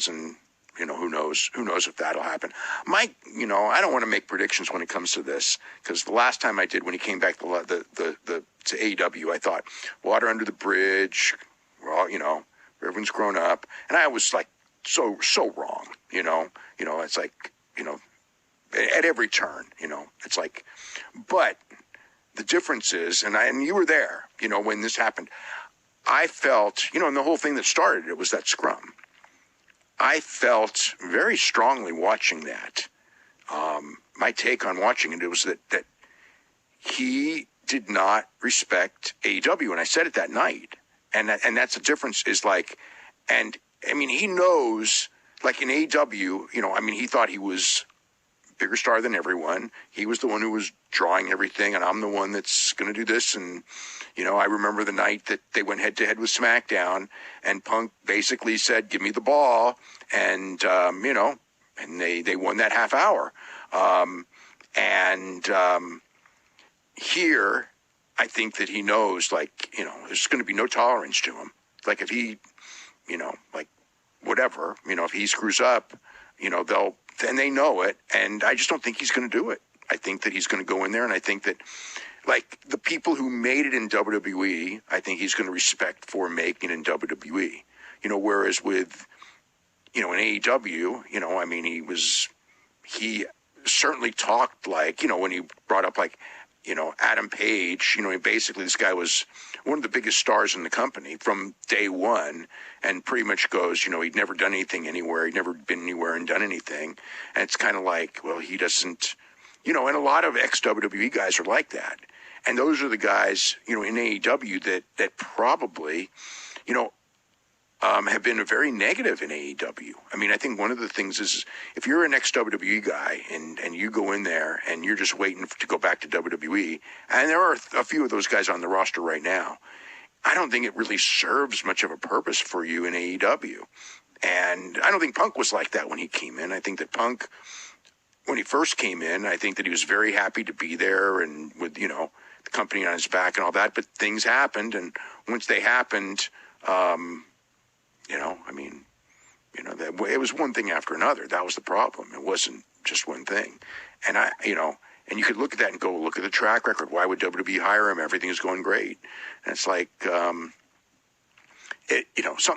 happens, and who knows if that'll happen. Mike, I don't want to make predictions when it comes to this, because the last time I did, when he came back to AEW, I thought water under the bridge. Well, everyone's grown up, and I was like so wrong. It's like at every turn. It's like, but the difference is, and you were there, when this happened. I felt, and the whole thing that started it was that scrum. I felt very strongly watching that. My take on watching it was that he did not respect AEW, and I said it that night. And that's the difference is like, and I mean, he knows, like in AEW, he thought he was bigger star than everyone. He was the one who was drawing everything, and I'm the one that's going to do this. And, I remember the night that they went head-to-head with SmackDown, and Punk basically said, give me the ball, and, and they won that half hour. Here, I think that he knows, like, there's going to be no tolerance to him. Like, if he, like, whatever, if he screws up, then they know it, and I just don't think he's going to do it. I think that he's going to go in there, and I think that, like, the people who made it in WWE, I think he's going to respect for making it in WWE. Whereas with, in AEW, he certainly talked like, when he brought up, like, Adam Page, basically this guy was one of the biggest stars in the company from day one, and pretty much goes, he'd never done anything anywhere. He'd never been anywhere and done anything. And it's kind of like, well, he doesn't, and a lot of ex-WWE guys are like that. And those are the guys, in AEW that probably, have been very negative in AEW. I think one of the things is if you're an ex-WWE guy and you go in there and you're just waiting to go back to WWE, and there are a few of those guys on the roster right now, I don't think it really serves much of a purpose for you in AEW. And I don't think Punk was like that when he came in. I think that Punk, when he first came in, I think that he was very happy to be there and with, the company on his back and all that. But things happened, and once they happened, that it was one thing after another. That was the problem. It wasn't just one thing. And and you could look at that and go, look at the track record. Why would WWE hire him? Everything is going great. And it's like, something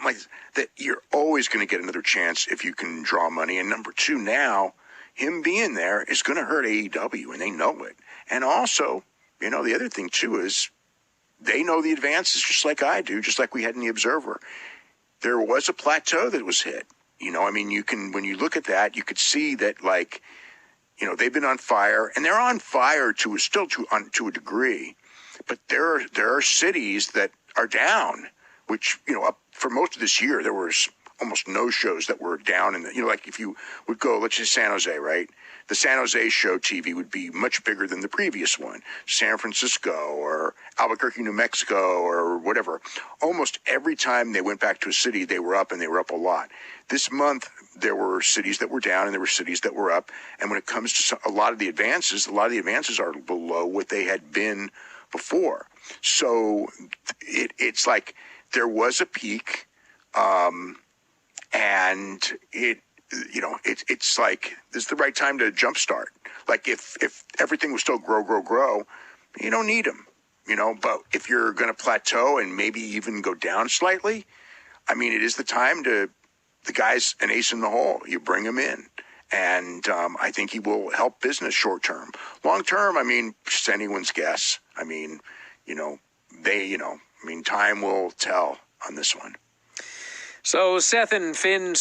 like that. You're always going to get another chance if you can draw money. And number two, now him being there is going to hurt AEW, and they know it. And also, the other thing too is they know the advances just like I do, just like we had in the Observer. There was a plateau that was hit. You can, when you look at that, you could see that, like, they've been on fire, and they're on fire to a degree, but there are cities that are down, which, for most of this year, there was almost no shows that were down in the, like if you would go, let's just San Jose, right? The San Jose show TV would be much bigger than the previous one. San Francisco or Albuquerque, New Mexico or whatever. Almost every time they went back to a city, they were up, and they were up a lot. This month, there were cities that were down and there were cities that were up. And when it comes to a lot of the advances are below what they had been before. So it's like there was a peak, and it's like this is the right time to jumpstart. Like if everything was still grow, you don't need them, But if you're going to plateau and maybe even go down slightly, it is the time to. The guy's an ace in the hole. You bring him in, and I think he will help business short term. Long term, it's anyone's guess. Time will tell on this one. So Seth and Finn